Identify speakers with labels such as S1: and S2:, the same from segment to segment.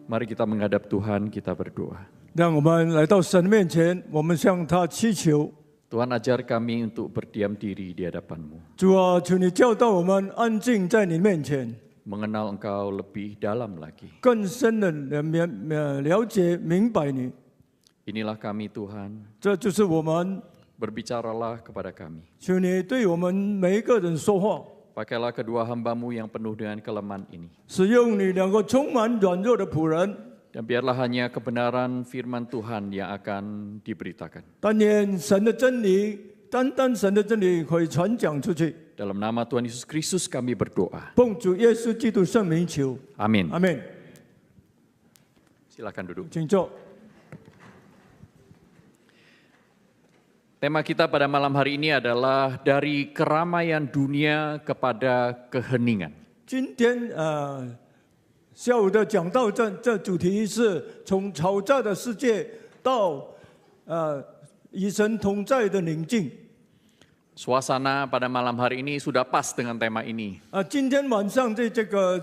S1: Mari kita menghadap Tuhan, kita berdoa.
S2: 让我们来到神面前，我们向他祈求。
S1: Tuhan, ajar kami untuk berdiam diri di hadapan-Mu,
S2: 主啊，求你教导我们安静在你面前，
S1: mengenal Engkau lebih dalam lagi.
S2: 更深的了解明白你。
S1: Inilah kami Tuhan,
S2: 这就是我们，
S1: berbicaralah kepada kami.
S2: 求你对我们每一个人说话，
S1: Pakailah kedua hamba-Mu yang penuh dengan kelemahan ini.
S2: 使用你两个充满软弱的仆人，
S1: Dan biarlah hanya kebenaran firman Tuhan yang akan diberitakan.
S2: 但愿神的真理，单单神的真理可以传讲出去。
S1: Dalam nama Tuhan Yesus Kristus kami berdoa.
S2: 奉主耶稣基督圣名求，
S1: Amin.
S2: 阿门。
S1: Silakan duduk.
S2: 请坐。
S1: Tema kita pada malam hari ini adalah dari keramaian dunia kepada keheningan.
S2: 今天下午的讲道这主题是从吵杂的世界到与神同在的宁静。
S1: Suasana pada malam hari ini sudah pas dengan tema ini.
S2: 今天晚上的这个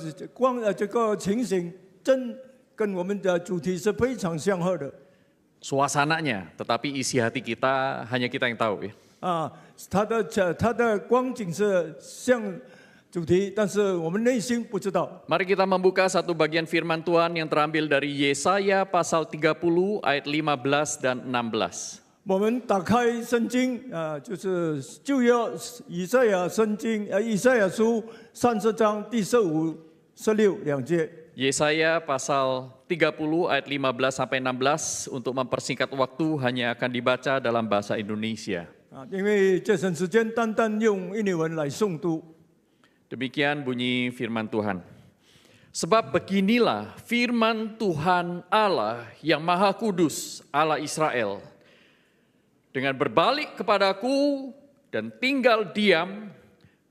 S2: 情形，真跟我们的主题是非常相合的。
S1: Suasananya, tetapi isi hati kita hanya kita yang tahu ya.
S2: 它的光景是像主题，但是我们内心不知道。
S1: Mari kita membuka satu bagian firman Tuhan yang terambil dari Yesaya pasal 30 ayat 15 dan 16.
S2: 我们打开圣经就是旧约以赛亚书30章第15、16两节。
S1: Yesaya pasal 30 ayat 15 sampai 16 untuk mempersingkat waktu hanya akan dibaca dalam bahasa Indonesia.
S2: 因为节省时间，单单用印尼文来诵读。
S1: Demikian bunyi firman Tuhan. Sebab beginilah firman Tuhan Allah yang Maha Kudus, Allah Israel. Dengan berbalik kepadaku dan tinggal diam,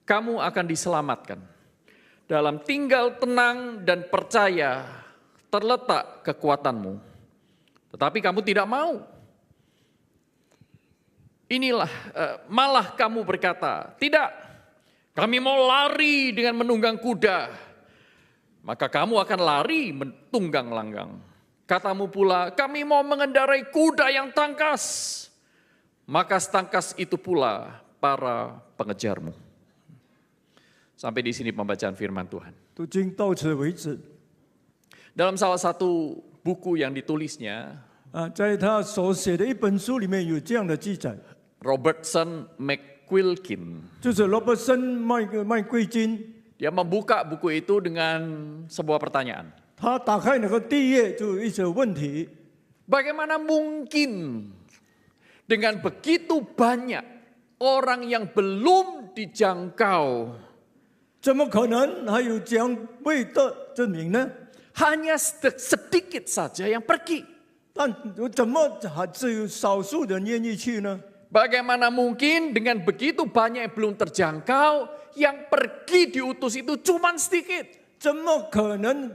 S1: kamu akan diselamatkan. Dalam tinggal tenang dan percaya terletak kekuatanmu. Tetapi kamu tidak mau. Inilah malah kamu berkata, tidak, kami mau lari dengan menunggang kuda. Maka kamu akan lari menunggang langgang. Katamu pula, kami mau mengendarai kuda yang tangkas. Maka setangkas itu pula para pengejarmu. Sampai di sini pembacaan firman Tuhan.
S2: 读经到此为止。
S1: Dalam salah satu buku yang ditulisnya,
S2: 在他所写的一本书里面有这样的记载，
S1: Robertson McQuilkin,
S2: 就是罗伯森麦贵金，
S1: dia membuka buku itu dengan sebuah pertanyaan.
S2: 他打开那个第一页就有一些问题：
S1: Bagaimana mungkin dengan begitu banyak orang yang belum dijangkau,
S2: 怎么可能还有这样未得证明呢？
S1: hanya sedikit saja yang pergi?
S2: 但怎么还只有少数人愿意去呢？
S1: Bagaimana mungkin dengan begitu banyak yang belum terjangkau, yang pergi diutus itu cuma sedikit?
S2: 怎么可能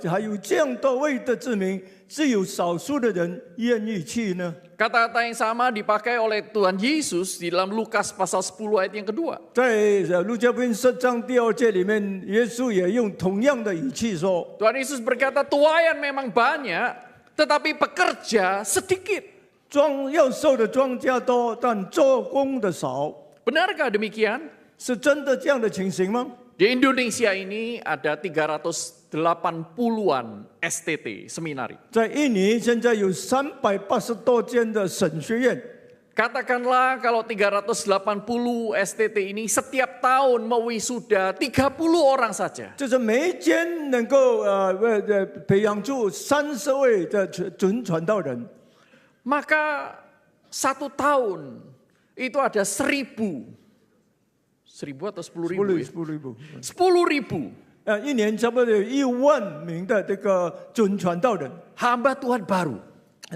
S2: 还有这样多未得证明，只有少数的人愿意去呢？
S1: Kata-kata yang sama dipakai oleh Tuhan Yesus di dalam Lukas pasal 10 ayat yang kedua.
S2: 在路加福音10章第2节里面，耶稣也用同样的语气说
S1: Tuhan Yesus berkata, tuaian memang banyak, tetapi pekerja sedikit.
S2: 要收的庄稼多，但做工的少。
S1: Benarkah demikian?
S2: 是真的这样的情形吗？
S1: Di Indonesia ini ada 380-an STT, seminari.
S2: 在印尼现在有380多间的神学院。
S1: Katakanlah kalau 380 STT ini setiap tahun mewisuda 30 orang saja.
S2: 就是每一间能够培养出30位的准传道人。
S1: Maka 1 tahun itu ada 1000 atau 10.000 ya? 10.000.
S2: 一年差不多有1万名的这个准传道人。
S1: Hamba Tuhan baru.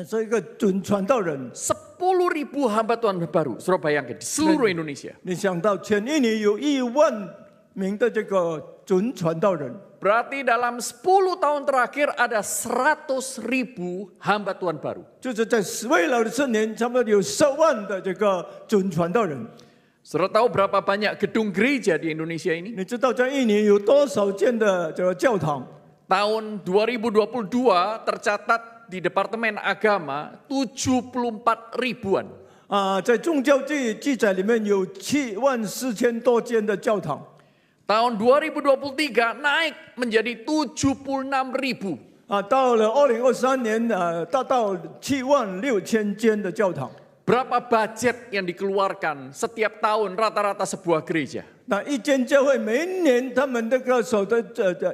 S2: 是一个准传道人。
S1: 10.000 hamba Tuhan baru. Saudara bayangkan di seluruh Indonesia.
S2: 你想到全印尼有1万名的这个准传道人。
S1: Berarti dalam 10 tahun terakhir ada 100.000 hamba Tuhan baru.
S2: 就是在未来的10年，差不多有10万的这个准传道人。
S1: Saudara tahu berapa banyak gedung gereja di Indonesia ini?
S2: 你知道在印尼有多少间的这个教堂？
S1: tahun 2022 tercatat di Departemen Agama 74 ribuan.
S2: 在宗教记载里面有74000多间的教堂。
S1: Tahun 2023 naik menjadi 76 ribu.
S2: 到了2023年，达到76000间的教堂。
S1: Berapa budget yang dikeluarkan setiap tahun rata-rata sebuah gereja?
S2: 那一间教会每一年他们那个所的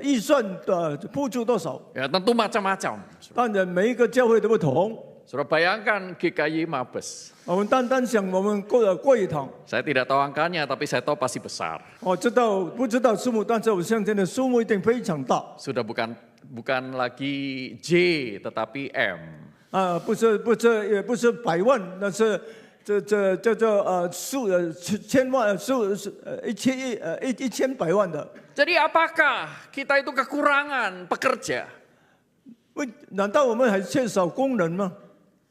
S2: 预算的付出多少？
S1: Ya tentu macam-macam.
S2: 当然每一个教会都不同。
S1: Saudara bayangkan GKY Mabes.
S2: 我们单单想我们贵堂，
S1: Saya tidak tahu angkanya tapi saya tahu pasti besar.
S2: 不知道数目，但是我相信的数目一定非常大。
S1: Sudah bukan lagi J tetapi M.
S2: 也不是百万，那是这叫做千万1000百万的。
S1: Jadi apakah kita itu kekurangan pekerja?
S2: 难道我们还缺少工人吗？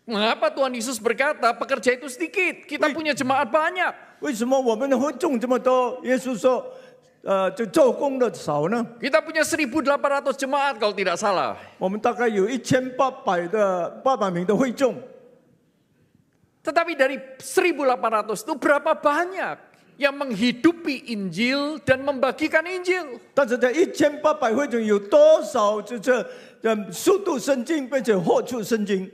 S1: Mengapa Tuhan Yesus berkata pekerja itu sedikit? Kita punya jemaat banyak.
S2: 为什么我们的会众这么多？耶稣说，就做工的少呢？
S1: Kita punya 1.800 jemaat kalau tidak salah.
S2: 我们大概有800名的会众。
S1: Tetapi dari 1.800 itu berapa banyak yang menghidupi Injil dan membagikan Injil?
S2: 但是在1800会众有多少速度圣经，并且活出圣经？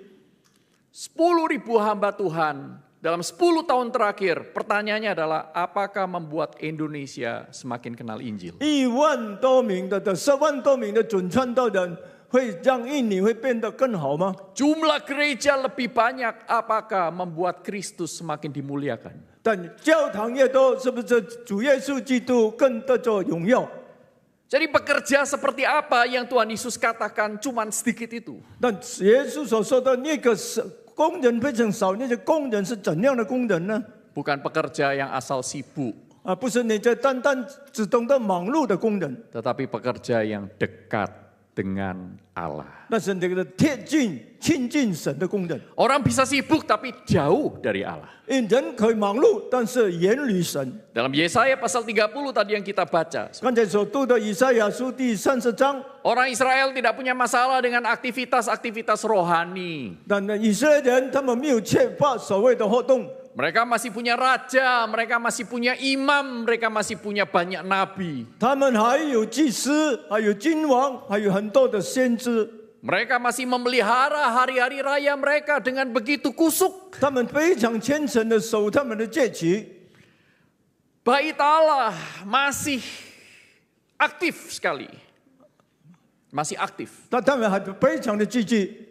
S1: 10.000 hamba Tuhan dalam 10 tahun terakhir. Pertanyaannya adalah apakah membuat Indonesia semakin kenal Injil?
S2: 10万多名的10万多名的准传道人，会让印尼会变得更好吗？
S1: Jumlah gereja lebih banyak, apakah membuat Kristus semakin dimuliakan?
S2: 但教堂越多，是不是主耶稣基督更得着荣耀？
S1: Jadi pekerja seperti apa yang Tuhan Yesus katakan cuman sedikit itu?
S2: 但耶稣所说的那个工人非常少，那些工人是怎样的工人呢？
S1: Bukan pekerja yang asal sibuk,
S2: 不是那些单只懂得忙碌的工人，
S1: tetapi pekerja yang dekat dengan Allah.
S2: 那是那个亲近神的工人。
S1: Orang bisa sibuk tapi jauh dari Allah.
S2: 人可以忙碌，但是远离神。
S1: Dalam Yesaya pasal 30 tadi yang kita baca.
S2: 刚才所读的以赛亚书第30章，
S1: Orang Israel tidak punya masalah dengan aktivitas-aktivitas rohani.
S2: 但以色列人他们没有缺乏所谓的活动，
S1: Mereka masih punya raja, mereka masih punya imam, mereka masih punya banyak nabi.
S2: 他们还有祭司，还有君王，还有很多的先知。
S1: Mereka masih memelihara hari-hari raya mereka dengan begitu kusuk.
S2: 他们非常虔诚的守他们的节期。
S1: Bait Allah masih aktif sekali. Masih aktif.
S2: 但他们还非常的积极。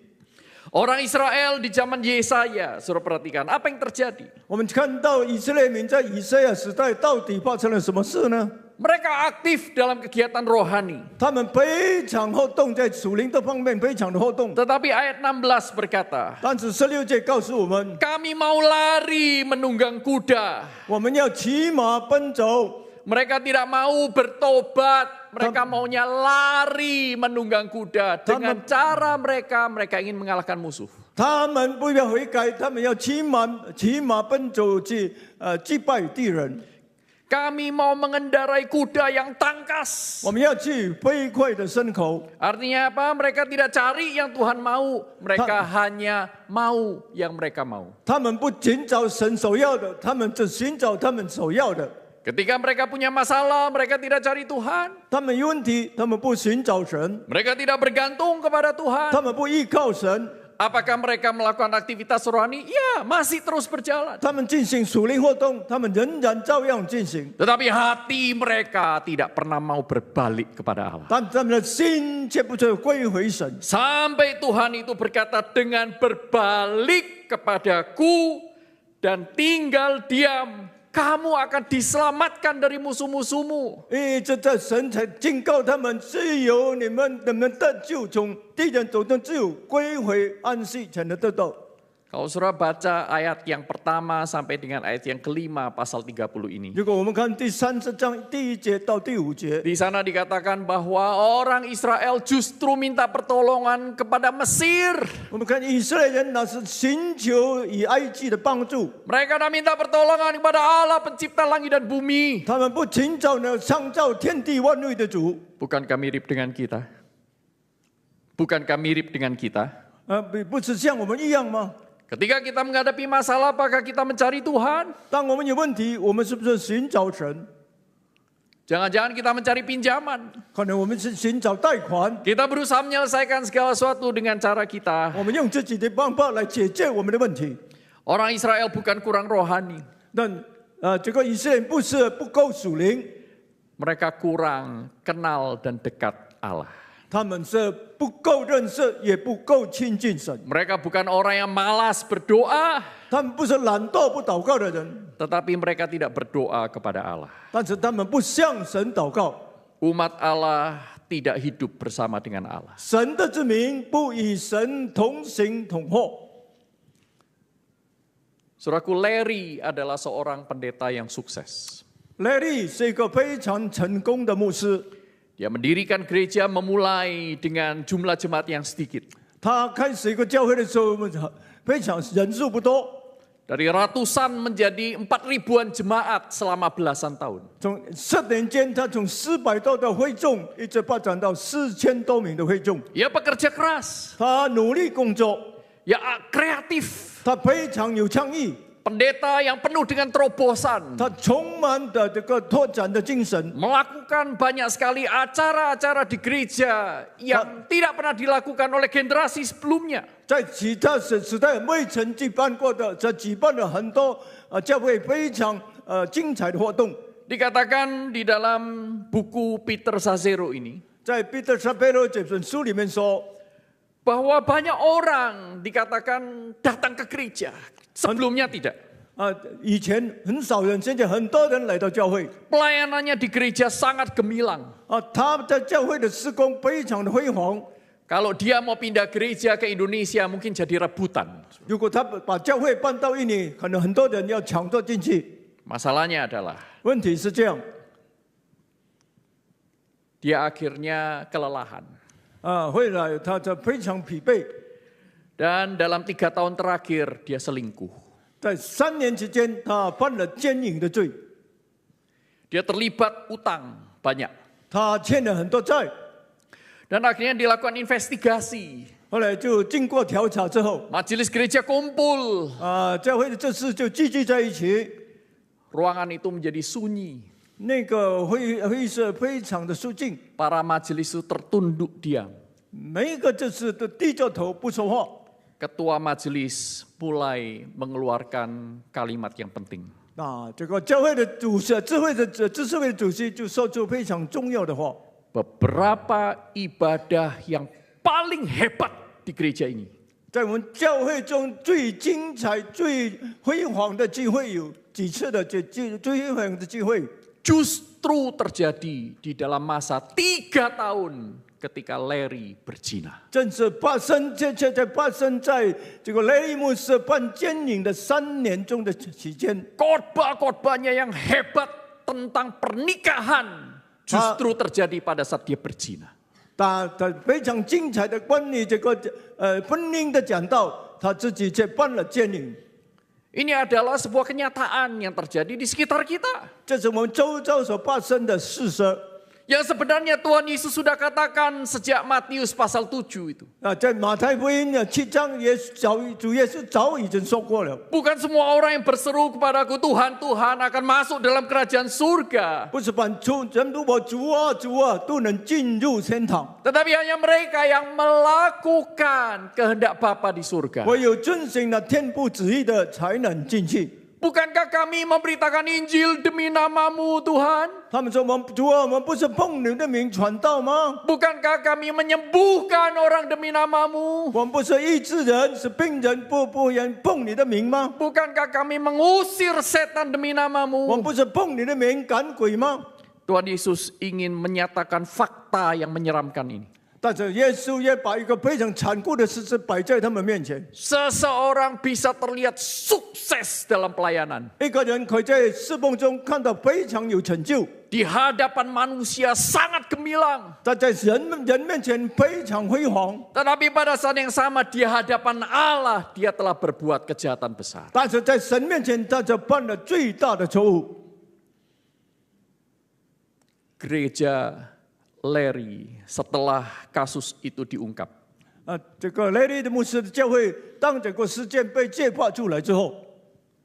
S1: Orang Israel di zaman Yesaya, suruh perhatikan apa yang terjadi.
S2: 我们看到以色列民在以赛亚时代到底发生了什么事呢？
S1: Mereka aktif dalam kegiatan rohani.
S2: 他们非常活动，在属灵的方面非常的活动。
S1: Tetapi ayat 16 berkata,
S2: 但是16节告诉我们，
S1: kami mau lari menunggang kuda.
S2: 我们要骑马奔走。
S1: Mereka tidak mau bertobat. Mereka maunya lari menunggang kuda. Dengan cara mereka ingin mengalahkan musuh.
S2: 他们不要悔改，他们要骑马奔走去击败敌人。
S1: Kami mau mengendarai kuda yang tangkas.
S2: 我们要去飞快的牲口。
S1: Artinya apa? Mereka tidak cari yang Tuhan mau. Mereka hanya mau yang mereka mau.
S2: 他们不寻找神所要的，他们只寻找他们所要的。
S1: Ketika mereka punya masalah, mereka tidak cari Tuhan.
S2: 他们有问题，他们不寻找神，
S1: Mereka tidak bergantung kepada Tuhan.
S2: 他们不依靠神，
S1: Apakah mereka melakukan aktivitas rohani? Ya, masih terus berjalan.
S2: 他们进行属灵活动，他们仍然照样进行。
S1: Tetapi hati mereka tidak pernah mau berbalik kepada Allah.
S2: 但他们的心却不会归回神。
S1: Sampai Tuhan itu berkata, dengan berbalik kepadaku dan tinggal diam, kamu akan diselamatkan dari musuh-musuhmu.
S2: 一直在神才警告他们，只有你们得救，从敌人手中只有归回安息才能得到。
S1: Kalau saudara baca ayat yang pertama sampai dengan ayat yang kelima pasal 30 ini.
S2: 如果我们看第30章第1节到第5节，
S1: Di sana dikatakan bahwa orang Israel justru minta pertolongan kepada Mesir.
S2: 我们看以色列人那是寻求以埃及的帮助，
S1: Mereka dah minta pertolongan kepada Allah pencipta langit dan bumi.
S2: 他们不寻找呢创造天地万物的主。
S1: Bukankah mirip dengan kita? Bukankah mirip dengan kita?
S2: 不是像我们一样吗？
S1: Ketika kita menghadapi masalah, apakah kita mencari Tuhan?
S2: 当我们有问题，我们是不是寻找神？
S1: Jangan-jangan kita mencari pinjaman.
S2: 可能我们是寻找贷款，
S1: Kita berusaha menyelesaikan segala sesuatu dengan cara kita.
S2: 我们用自己的方法来解决我们的问题。
S1: Orang Israel bukan kurang rohani.
S2: 但这个以色列不是不够属灵，
S1: Mereka kurang kenal dan dekat Allah.
S2: 他们是不够认识，也不够亲近神。
S1: Mereka bukan orang yang malas berdoa,
S2: 他们不是懒惰不祷告的人，
S1: tetapi mereka tidak berdoa kepada Allah.
S2: 但是他们不向神祷告。
S1: Umat Allah tidak hidup bersama dengan Allah.
S2: 神的子民不与神同行同祸。
S1: Saudaraku, Larry adalah seorang pendeta yang sukses.
S2: Larry 是一个非常成功的牧师，
S1: Dia mendirikan gereja memulai dengan jumlah jemaat yang sedikit.
S2: 他开始一个教会的时候，非常人数不多，
S1: Dari ratusan menjadi 4.000-an jemaat selama belasan tahun.
S2: 从10年间，他从400多的会众，一直发展到4000多名的会众。
S1: Ia bekerja keras,
S2: 他努力工作，
S1: ia kreatif.
S2: 他非常有创意，
S1: Pendeta yang penuh dengan terobosan.
S2: 他充满的这个拓展的精神。
S1: Melakukan banyak sekali acara-acara di gereja yang tidak pernah dilakukan oleh generasi sebelumnya.
S2: 在其他时代未曾举办过的，这举办了很多教会非常精彩的活动。
S1: Dikatakan di dalam buku Peter Sazero ini,
S2: 在彼得撒贝罗这本书里面说，
S1: bahwa banyak orang dikatakan datang ke gereja. Sebelumnya tidak.
S2: 以前很少人，现在很多人来到教会。
S1: Pelayanannya di gereja sangat gemilang.
S2: 他在教会的施工非常的辉煌。
S1: Kalau dia mau pindah gereja ke Indonesia mungkin jadi rebutan.
S2: 如果他把教会搬到印尼，可能很多人要抢着进去。
S1: Masalahnya adalah
S2: 问题是这样，
S1: dia akhirnya kelelahan.
S2: 后来他非常疲惫，
S1: Dan dalam 3 tahun terakhir dia selingkuh.
S2: 在3年期间，他犯了奸淫的罪，
S1: Dia terlibat utang banyak.
S2: 他欠了很多债。
S1: Dan akhirnya dilakukan investigasi.
S2: 后来就经过调查之后，
S1: Majelis gereja kumpul.
S2: 教会的这事就聚集在一起，
S1: Ruangan itu menjadi sunyi.
S2: 那个会室非常的肃静，
S1: Para majelis itu tertunduk diam.
S2: 每一个这事都低着头不说话。
S1: Ketua majelis mulai mengeluarkan kalimat yang penting.
S2: 这个教会的主席、知识会的主席就说出非常重要的话。
S1: Beberapa ibadah yang paling hebat di gereja ini
S2: 在我们教会中最精彩、最辉煌的聚会有几次的最辉煌的聚会，
S1: justru terjadi di dalam masa 3 tahun ketika Larry berzina.
S2: 正是发生在这个雷利牧师犯奸淫的3年中的期间。
S1: Khotbah-khotbahnya yang hebat tentang pernikahan justru terjadi pada saat dia berzina.
S2: 他非常精彩的关于这个婚姻的讲道，他自己却犯了奸淫。
S1: Ini adalah sebuah kenyataan yang terjadi di sekitar kita.
S2: 这是我们周遭所发生的事实。
S1: Yang sebenarnya Tuhan Yesus sudah katakan sejak Matius pasal 7 itu.
S2: 在马太福音7章，主耶稣早已经说过了。
S1: Bukan semua orang yang berseru kepadaku, Tuhan, Tuhan akan masuk dalam kerajaan surga.
S2: 不是把人如果主啊主啊都能进入天堂，
S1: Tetapi hanya mereka yang melakukan kehendak Bapa di surga.
S2: 唯有遵行了天父旨意的才能进去。
S1: Bukankah kami memberitakan Injil demi namamu Tuhan?
S2: 他们说：“主啊，我们不是奉你的名传道吗？
S1: Bukankah kami menyembuhkan orang demi namamu?
S2: 我们不是医治人，是病人，不言奉你的名吗？
S1: Bukankah kami mengusir setan demi
S2: 我们
S1: namamu?
S2: 不是奉你的名赶鬼吗？”
S1: Tuhan Yesus ingin menyatakan fakta yang menyeramkan ini.
S2: 但是耶稣也把一个非常残酷的事实摆在他们面前。
S1: Seseorang bisa terlihat sukses dalam pelayanan.
S2: 一个人可以在侍奉中看到非常有成就，
S1: Di hadapan manusia sangat gemilang.
S2: 他在人面前非常辉煌，
S1: Tetapi pada saat yang sama di hadapan Allah dia telah berbuat kejahatan besar.
S2: 但是在神面前，他就犯了最大的错误。
S1: Gereja Larry setelah kasus itu diungkap.
S2: 这个雷利的牧师的教会，当这个事件被揭发出来之后，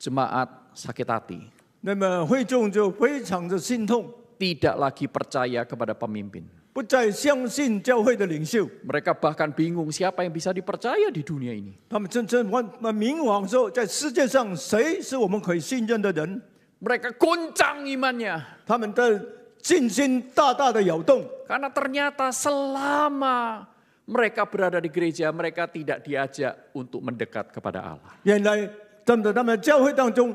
S1: jemaat sakit hati,
S2: 那么会众就非常的心痛，
S1: tidak lagi percaya kepada pemimpin.
S2: 不再相信教会的领袖。
S1: Mereka bahkan bingung siapa yang bisa dipercaya di dunia ini.
S2: 他们真正迷惘说，在世界上谁是我们可以信任的人？
S1: Mereka goncang imannya.
S2: 他们的信心大大的摇动，
S1: Karena ternyata selama mereka berada di gereja, mereka tidak diajak untuk mendekat kepada Allah.
S2: 原来在他们教会当中，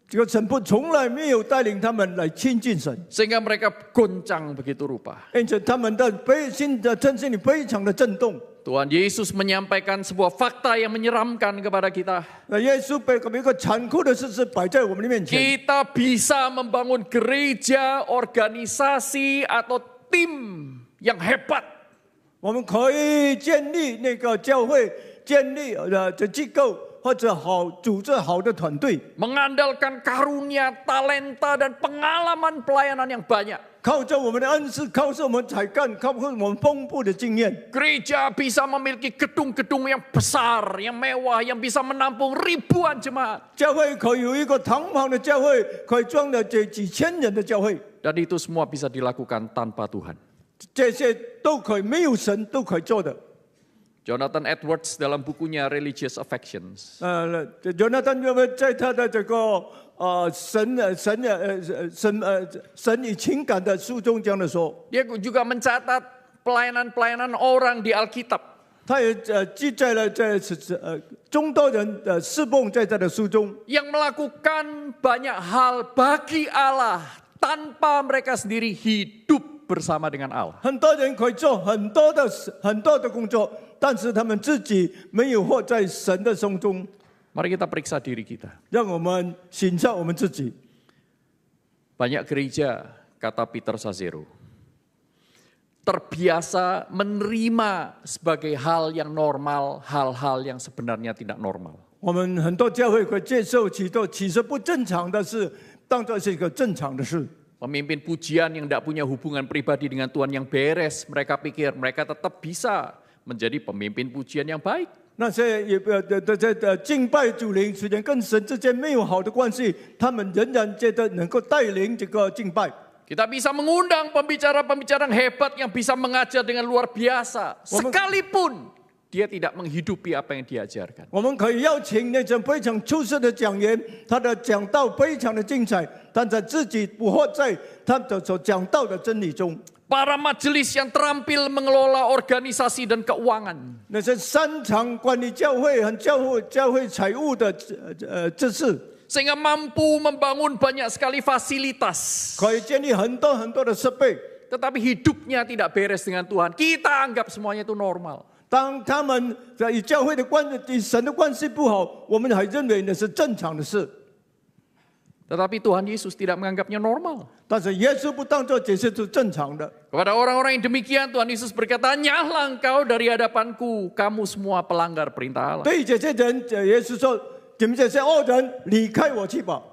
S2: 这个神父从来没有带领他们来亲近神，
S1: Sehingga mereka goncang begitu rupa.
S2: 因此他们的心的真心里非常的震动。
S1: Tuhan Yesus menyampaikan sebuah fakta yang menyeramkan kepada kita.
S2: 那耶稣被一个残酷的事实摆在我们的面前，
S1: Kita bisa membangun gereja, organisasi, atau tim yang hebat.
S2: 我们可以建立那个教会，建立这机构或者组织好的团队，
S1: Mengandalkan karunia, talenta, dan pengalaman pelayanan yang banyak.
S2: 靠着我们的恩赐，靠着我们才干，靠着我们丰富的经验。
S1: Gereja bisa memiliki gedung-gedung yang besar, yang mewah, yang bisa menampung ribuan jemaat.
S2: 教会可以有一个堂皇的教会，可以装了这几千人的教会，
S1: Dan itu semua bisa dilakukan tanpa Tuhan.
S2: 这些都可以没有神都可以做的。
S1: Jonathan Edwards dalam bukunya Religious Affections
S2: 约拿单约在他的这个神与情感的书中这样的说，
S1: dia juga mencatat pelayanan-pelayanan orang di Alkitab
S2: 他也记载了这众多人的侍奉在他的书中，
S1: yang melakukan banyak hal bagi Allah tanpa mereka sendiri hidup bersama dengan Allah.
S2: 很多人可以做很多的工作，但是他们自己没有活在神的手中。
S1: Mari kita periksa diri kita.
S2: 让我们省察我们自己。
S1: Banyak gereja, kata Peter Sazero, terbiasa menerima sebagai hal yang normal, hal-hal yang sebenarnya tidak normal.
S2: 我们很多教会会接受许多其实不正常的事，当作是一个正常的事。
S1: Pemimpin pujian yang tidak punya hubungan pribadi dengan Tuhan yang beres, mereka pikir mereka tetap bisa menjadi pemimpin pujian yang baik.
S2: 那些也敬拜主灵，虽然跟神之间没有好的关系，他们仍然觉得能够带领这个敬拜。
S1: Kita bisa mengundang pembicara-pembicara yang hebat yang bisa mengajar dengan luar biasa, sekalipun dia tidak menghidupi apa yang diajarkan.
S2: 我们可以邀请那种非常出色的讲员，他的讲道非常的精彩，但在自己不活在他的所讲道的真理中。
S1: Para majelis yang terampil mengelola organisasi dan keuangan.
S2: 那些擅长管理教会和教会财务的知识，
S1: Sehingga mampu membangun banyak sekali fasilitas.
S2: 可以建立很多的设备。
S1: Tetapi hidupnya tidak beres dengan Tuhan. Kita anggap semuanya itu normal.
S2: 当他们在与教会的与神的关系不好，我们还认为那是正常的事。
S1: Tetapi Tuhan Yesus tidak menganggapnya normal.
S2: 但是耶稣不当作这些是正常的。
S1: Kepada orang-orang yang demikian Tuhan Yesus berkata, "Nyahlah engkau dari hadapanku, kamu semua pelanggar perintah Allah."
S2: 对于这些人，耶稣说：“你们这些恶人，离开我去吧。”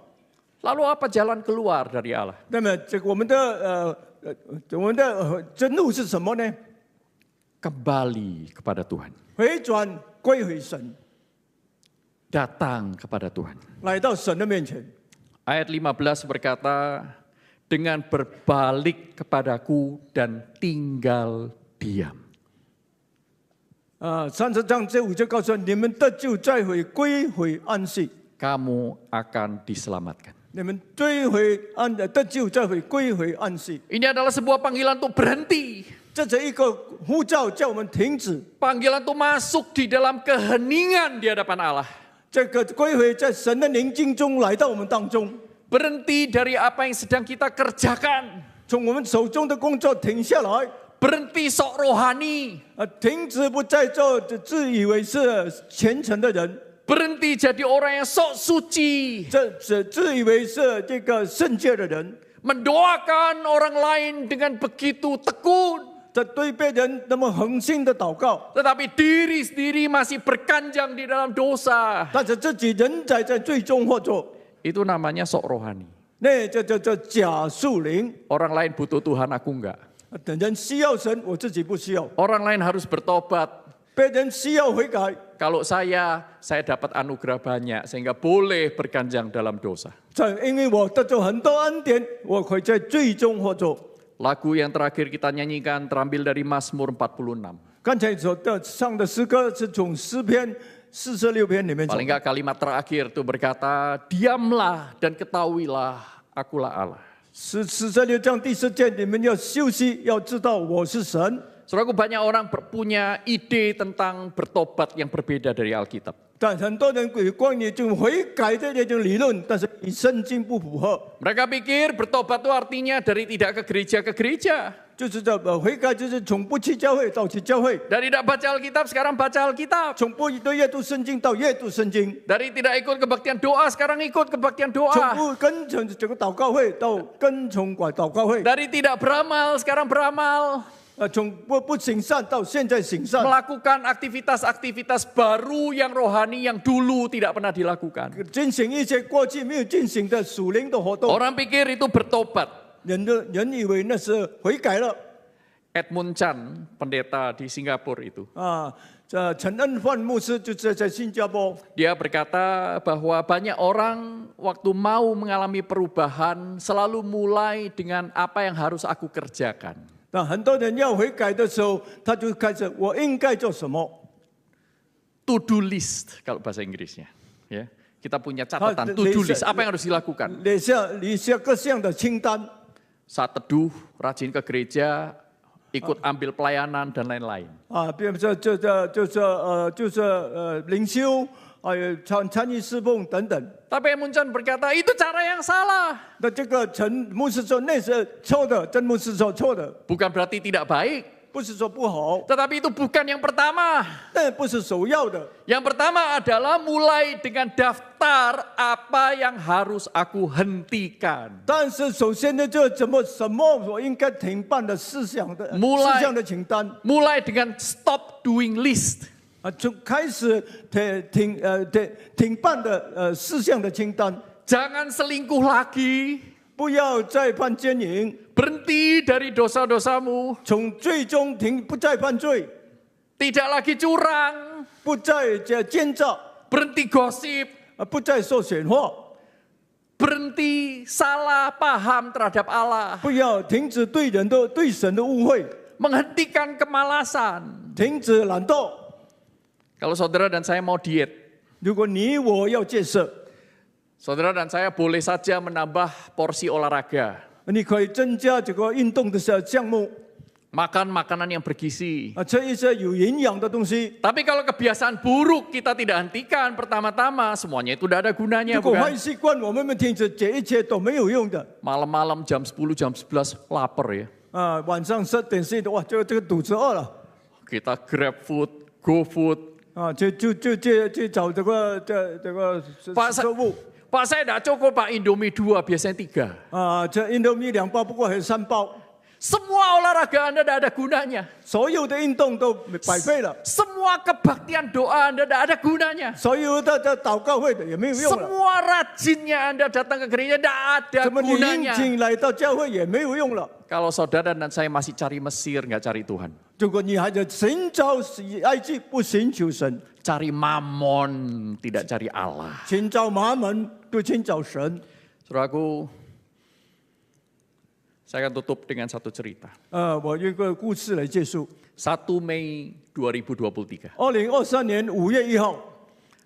S1: Lalu apa jalan keluar dari Allah?
S2: 那么这个我们的真路是什么呢？
S1: Kembali kepada Tuhan.
S2: 回转归回神，
S1: Datang kepada Tuhan.
S2: 来到神的面前。
S1: Ayat 15 berkata, dengan berbalik kepadaku dan tinggal diam.
S2: 30章这5节告诉你们得救再回归回安息，
S1: Kamu akan diselamatkan.
S2: 你们追回得救再回归回安息。
S1: Ini adalah sebuah panggilan untuk berhenti.
S2: 这是一个呼召，叫我们停止。
S1: Panggilan untuk masuk di dalam keheningan di hadapan Allah.
S2: 这个归回在神的宁静中来到我们当中，
S1: Berhenti dari apa yang sedang kita kerjakan.
S2: 从我们手中的工作停下来，
S1: Berhenti sok rohani.
S2: 停止不再做自以为是虔诚的人，
S1: Berhenti jadi orang yang sok suci.
S2: 自以为是这个圣洁的人，
S1: Mendoakan orang lain dengan begitu tekun.
S2: 在对别人那么恒心的祷告，
S1: Tetapi diri sendiri masih berkanjang di dalam dosa.
S2: 但是自己仍在最终或做，
S1: Itu namanya sok rohani.
S2: 那叫假属灵。
S1: Orang lain butuh Tuhan, aku enggak.
S2: 等人需要神，我自己不需要。
S1: Orang lain harus bertobat.
S2: 别人需要悔改。
S1: Kalau saya dapat anugerah banyak sehingga boleh berganjang dalam dosa.
S2: 因为我得着很多恩典，我会在罪中活着。
S1: Lagu yang terakhir kita nyanyikan terambil dari Mazmur 46.
S2: 刚才所唱的诗歌是从诗篇46篇里面唱
S1: Paling。enggak kalimat terakhir itu berkata, diamlah dan ketahuilah akulah Allah.
S2: 46章第4节，你们要休息，要知道我是神。
S1: Saudaraku, banyak orang punya ide tentang bertobat yang berbeda dari Alkitab.
S2: 但很多人有关于这种悔改的这种理论，但是与圣经不符合。
S1: Mereka pikir bertobat itu artinya dari tidak ke gereja.
S2: 就是这悔改，就是从不去教会到去教会，
S1: Dari tidak baca Alkitab, sekarang baca Alkitab.
S2: 从不阅读圣经到阅读圣经，
S1: Dari tidak ikut kebaktian doa, sekarang ikut kebaktian
S2: 从
S1: doa.
S2: 不跟从这个祷告会到跟从祷告会，
S1: Dari tidak beramal, sekarang beramal.
S2: 从不行善到现在行善，
S1: Melakukan aktivitas-aktivitas baru yang rohani yang dulu tidak pernah dilakukan.
S2: 进行一些过去没有进行的属灵的活动。
S1: Orang pikir itu bertobat.
S2: 人以为那是悔改了
S1: Edmund Chan, pendeta di Singapura itu.
S2: 啊。这陈恩焕牧师就是在新加坡，
S1: Dia berkata bahwa banyak orang waktu mau mengalami perubahan selalu mulai dengan apa yang harus aku kerjakan.
S2: 那很多人要悔改的时候，他就开始我应该做什么。
S1: To do list kalau bahasa Inggrisnya. Ya, kita punya catatan to do list. Apa yang harus dilakukan?
S2: 理下各项的清单
S1: Saat teduh, rajin ke gereja, ikut ambil pelayanan dan lain-lain.
S2: 啊，比如说灵修，还有参与侍奉等等。
S1: Tapi Edmund Chan berkata itu cara yang salah.
S2: 那这个陈牧师说那是错的，真牧师说错的，
S1: Bukan berarti tidak baik,
S2: 不是说不好，
S1: tetapi itu bukan yang pertama.
S2: 但不是首要的。
S1: Yang pertama adalah mulai dengan daftar apa yang harus aku hentikan.
S2: 但是首先呢，就什么我应该停办的事项的清单
S1: Mulai dengan stop doing list.
S2: 啊，从开始停办的事项的清单，
S1: Jangan selingkuh lagi.
S2: 不要再犯奸淫，
S1: Berhenti dari dosa-dosamu.
S2: 从最终不再犯罪，
S1: Tidak lagi curang.
S2: 不再奸诈，
S1: Berhenti gosip.
S2: 不再说闲话，
S1: Berhenti salah paham terhadap Allah.
S2: 不要停止对神的误会，
S1: Menghentikan kemalasan.
S2: 停止懒惰。
S1: Kalau saudara dan saya mau diet,
S2: 如果你我要戒色，
S1: saudara dan saya boleh saja menambah porsi olahraga.
S2: 你可以增加这个运动的项目，
S1: Makan makanan yang bergizi.
S2: 吃一些有营养的东西。
S1: Tapi kalau kebiasaan buruk kita tidak hentikan pertama-tama, semuanya itu tidak ada gunanya,
S2: 如果
S1: bukan?
S2: 坏习惯我们停止，这一切都没有用的。
S1: Malam-malam jam 10, jam 11 lapar ya.
S2: 啊，晚上10点11点，哇，这个肚子饿了，
S1: Kita grab food, go food.
S2: 啊，就找这个食物。
S1: Pak saya tidak cukup Pak, Indomie 2 biasanya 3.
S2: 啊，这印度米2包，不过还有3包。
S1: Semua olahraga Anda tidak ada gunanya.
S2: 所有的运动都白费了，
S1: Semua kebaktian doa Anda tidak ada gunanya.
S2: 所有的祷告会的也没有用了。
S1: Semua rajinnya Anda datang ke gereja tidak ada
S2: 怎么你殷
S1: gunanya.
S2: 勤来到教会也没有用了？
S1: Kalau saudara dan saya masih cari Mesir, nggak cari Tuhan.
S2: 如果你还在寻找埃及，不寻求神，
S1: Cari mamon, tidak cari Allah.
S2: 寻找马门，不寻找神。
S1: Saudaraku, saya akan tutup dengan satu cerita.
S2: 我用一个故事来结束。
S1: 1 Mei 2023.
S2: 2023年5月1号，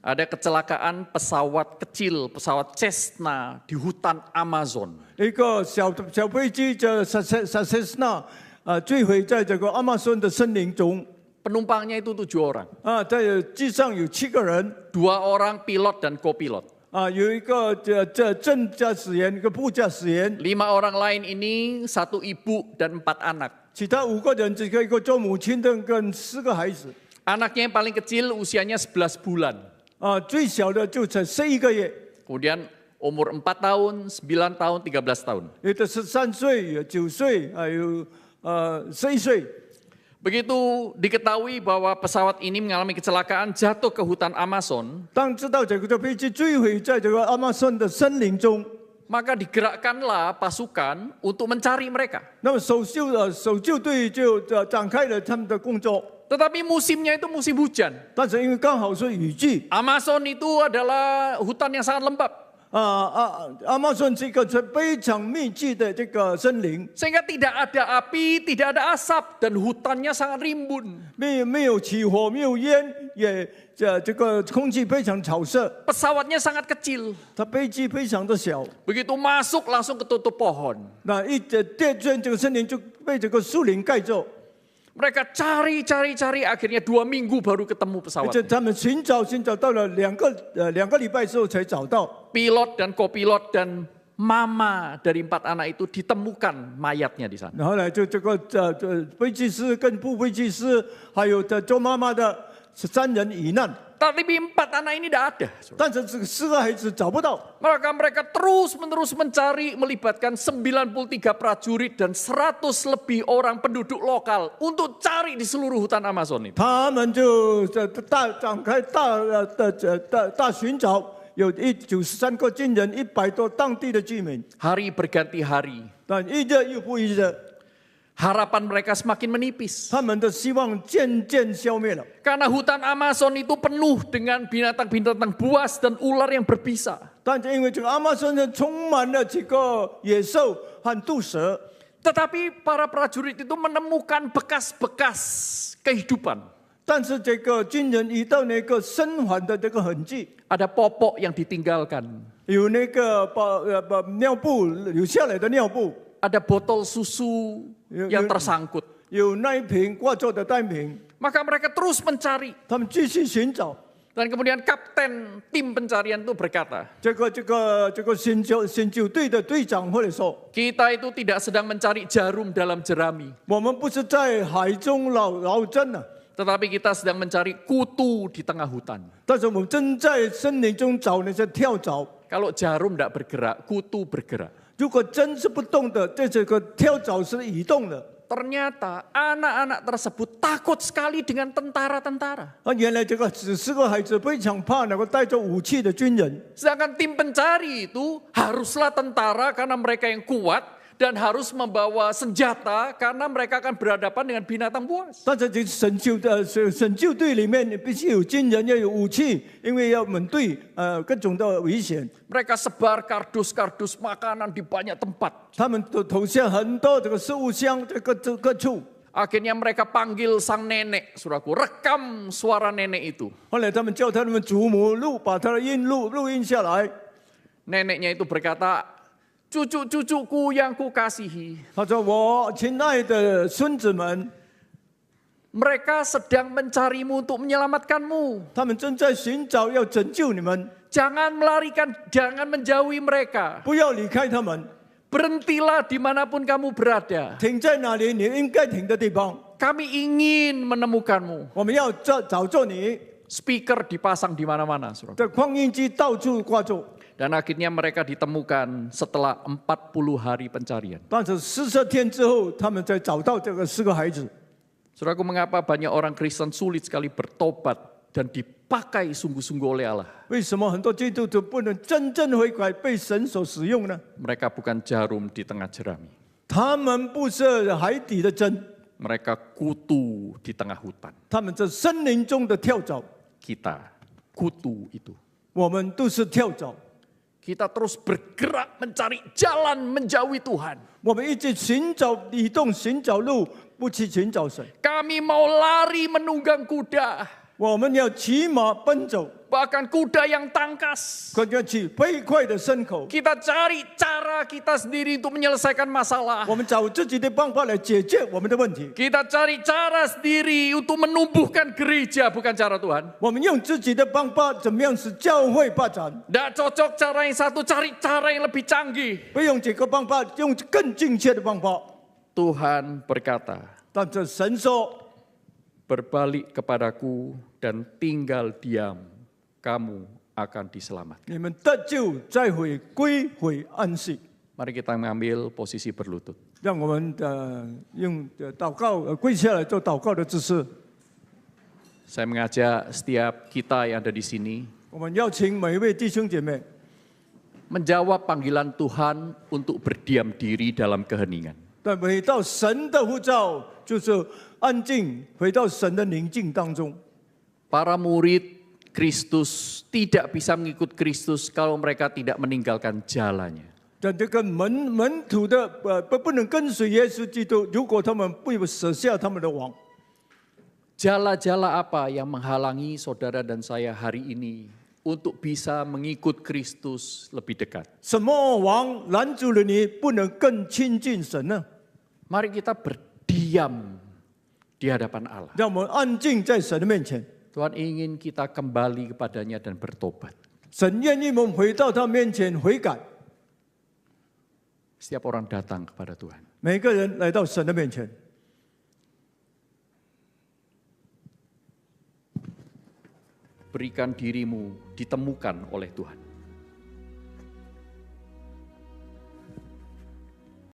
S1: Ada kecelakaan pesawat kecil, pesawat Cessna di hutan Amazon.
S2: 一个小飞机叫 Cessna 坠毁在这个亚马逊的森林中。
S1: Penumpangnya itu 7 orang.
S2: 在机上有7个人，
S1: 2 orang pilot dan co-pilot.
S2: 有一个正驾驶员，一个副驾驶员，
S1: 5 orang lain ini 1 ibu dan 4 anak.
S2: 其他5个人只有一个做母亲的跟4个孩子。
S1: Anaknya yang paling kecil usianya 11 bulan.
S2: 最小的就才11个月，
S1: Kemudian umur 4 tahun, 9 tahun, 13 tahun.
S2: 有的13岁，有9岁，还有11岁。
S1: Begitu diketahui bahwa pesawat ini mengalami kecelakaan jatuh ke hutan Amazon,
S2: 当知道这个飞机坠毁在这个亚马逊的森林中，
S1: maka digerakkanlah pasukan untuk mencari mereka.
S2: 那么搜救队就展开了他们的工作。
S1: Tetapi musimnya itu musim hujan.
S2: 但是因为刚好是雨季，
S1: Amazon itu adalah hutan yang sangat lembab.
S2: 阿马逊是一个非常密集的这个森林，
S1: Sehingga tidak ada api, tidak ada asap, dan hutannya sangat rimbun.
S2: 没有起火，没有烟，也这个空气非常潮湿，
S1: Pesawatnya sangat kecil.
S2: 它飞机非常的小。
S1: Begitu masuk langsung ketutup pohon.
S2: 那电圈这个森林就被这个树林盖住，
S1: Mereka cari, akhirnya 2 minggu baru ketemu
S2: 而
S1: pesawat.
S2: 且他们寻找到了两个礼拜之后才找到。
S1: Pilot dan kopilot dan mama dari 4 anak itu ditemukan mayatnya di sana.
S2: 然后呢，就这个飞机师跟副飞机师，还有做妈妈的3人遇难，
S1: Tapi 4 anak ini tidak ada.
S2: 但是这个4个孩子找不到。
S1: Maka mereka terus-menerus mencari, melibatkan 93 prajurit dan 100 lebih orang penduduk lokal untuk cari di seluruh hutan Amazon itu.
S2: 他们就展开大寻找，有93个军人，100多当地的居民，
S1: Hari berganti hari,
S2: 但一日又不一日，
S1: harapan mereka semakin menipis.
S2: 他们的希望渐渐消灭了。
S1: Karena hutan Amazon itu penuh dengan binatang-binatang buas dan ular yang berbisa.
S2: 但是因为这个阿马逊呢，充满了这个野兽和毒蛇，
S1: Tetapi para prajurit itu menemukan bekas-bekas kehidupan.
S2: 但是这个军人遇到那个生还的这个痕迹，
S1: Ada popok yang ditinggalkan.
S2: 有那个把尿布留下来的尿布，
S1: Ada botol susu yang tersangkut.
S2: 有那一瓶挂着的单瓶，
S1: Maka mereka terus mencari.
S2: 他们继续寻找。
S1: Dan kemudian kapten tim pencarian itu berkata,
S2: 这个新救队的队长或者说，
S1: kita itu tidak sedang mencari jarum dalam jerami.
S2: 我们不是在海中捞针啊，
S1: Tetapi kita sedang mencari kutu di tengah hutan.
S2: 但是我们正在森林中找那些跳蚤。
S1: Kalau jarum tidak bergerak, kutu bergerak.
S2: 如果针是不动的，这个跳蚤是移动的。
S1: Ternyata anak-anak tersebut takut sekali dengan tentara-tentara.
S2: 原来这个14个孩子非常怕那个带着武器的军人，
S1: Sedangkan tim pencari itu haruslah tentara karena mereka yang kuat dan harus membawa senjata karena mereka akan berhadapan dengan binatang buas.
S2: 但是这拯救队里面必须有军人，要有武器，因为要面对各种的危险。
S1: Mereka sebar kardus-kardus makanan di banyak tempat.
S2: 他们都投下很多这个食物箱，这个各处。
S1: Akhirnya mereka panggil sang nenek, saudaraku, rekam suara nenek itu.
S2: 后来他们叫他们祖母把他的录音下来。
S1: Neneknya itu berkata, cucu-cucuku yang kukasihi,
S2: 他说：“我亲爱的孙子们，
S1: mereka sedang mencarimu untuk menyelamatkanmu.
S2: 他们正在寻找要拯救你们，
S1: Jangan melarikan, jangan menjauhi mereka.
S2: 不要离开他们，
S1: Berhentilah dimanapun kamu berada.
S2: 停在哪里你应该停的地方。
S1: Kami ingin menemukanmu.
S2: 我们要找着你。
S1: Speaker dipasang di mana-mana, saudara.
S2: 这扩音机到处挂住，
S1: Dan akhirnya mereka ditemukan setelah 40 hari pencarian.
S2: 但是40天之后，他们才找到这个4个孩子。
S1: Saudaraku, mengapa banyak orang Kristen sulit sekali bertobat dan dipakai sungguh-sungguh oleh Allah?
S2: 为什么很多基督徒不能真正悔改，被神所使用呢？
S1: Mereka bukan jarum di tengah jerami.
S2: 他们不是海底的针，
S1: Mereka kutu di tengah hutan.
S2: 他们在森林中的跳蚤。
S1: Kita, kutu itu.
S2: 我们都是跳蚤，
S1: Kita terus bergerak mencari jalan menjauhi Tuhan.
S2: 我们一直寻找移动，寻找路，不去寻找神。
S1: Kami mau lari menunggang kuda.
S2: 我们要骑马奔走，
S1: Bahkan kuda yang tangkas.
S2: 可要去飞快的牲口。
S1: Kita cari cara kita sendiri untuk menyelesaikan masalah.
S2: 我们找自己的办法来解决我们的问题。
S1: Kita cari cara sendiri untuk menumbuhkan gereja, bukan cara Tuhan.
S2: 我们用自己的办法，怎么样使教会发展？
S1: Tidak cocok cara yang satu, cari cara yang lebih canggih.
S2: 不用这个办法，用更精确的办法。
S1: Tuhan berkata,
S2: 但是神说，
S1: berbalik kepadaku dan tinggal diam, kamu akan diselamatkan.
S2: 你们得救再归回安息。
S1: Mari kita mengambil posisi berlutut.
S2: 让我们用祷告跪下来做祷告的姿势。
S1: Saya mengajak setiap kita yang ada di sini
S2: 我们邀请每一位弟兄姐妹
S1: menjawab panggilan Tuhan untuk berdiam diri dalam keheningan.
S2: 但回到神的呼召，就是安静，回到神的宁静当中。
S1: Para murid Kristus tidak bisa mengikut Kristus kalau mereka tidak meninggalkan jalannya.
S2: 但这个门徒的不能跟随耶稣基督，如果他们不舍下他们的王。
S1: Jala-jala apa yang menghalangi saudara dan saya hari ini untuk bisa mengikut Kristus lebih dekat?
S2: 什么王拦住了你，不能更亲近神呢？
S1: Mari kita berdiam di hadapan Allah.
S2: 让我们安静在神的面前。
S1: Tuhan ingin kita kembali kepadanya dan bertobat.
S2: 神愿意我们回到他面前悔改。
S1: Setiap orang datang kepada Tuhan.
S2: 每个人来到神的面前，
S1: Berikan dirimu ditemukan oleh Tuhan.